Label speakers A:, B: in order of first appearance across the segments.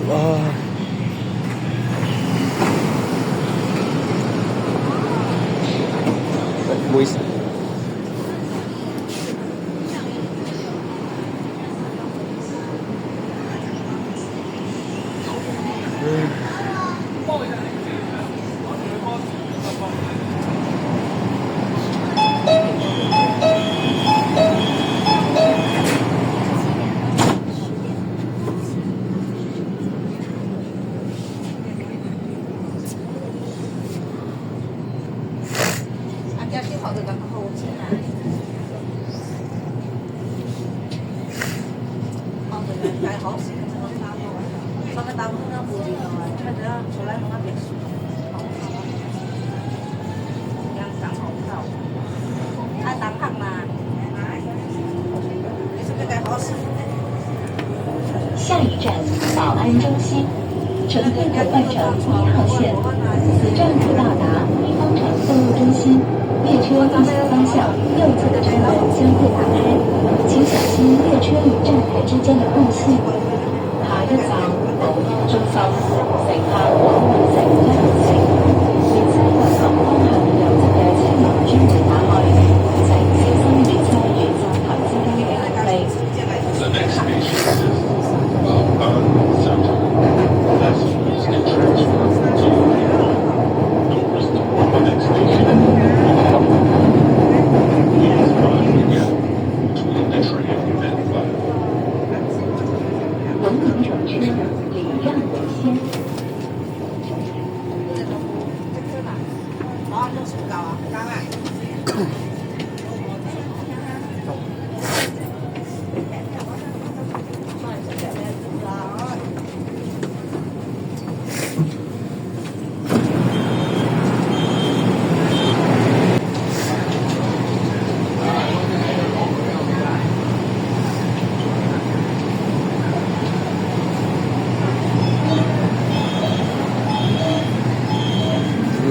A: 啊！唔好意思。
B: 下一站宝安中心，乘客可换乘1号线，此站可到达一方城购物中心。列车运行方向右侧的车门将会打开，请小心列车与站台之间的空隙。下一站寶安中心，乘客往換乘1號線，列車運行方向右側嘅車門將會打開，請小心列車與站台之間嘅空隙。
C: The next station is Bao'an Center. Passengers can transfer to doors toward the next station. Please mind the gap between the train and platform.
B: 文明整车，礼让为先。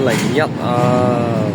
A: 01啊！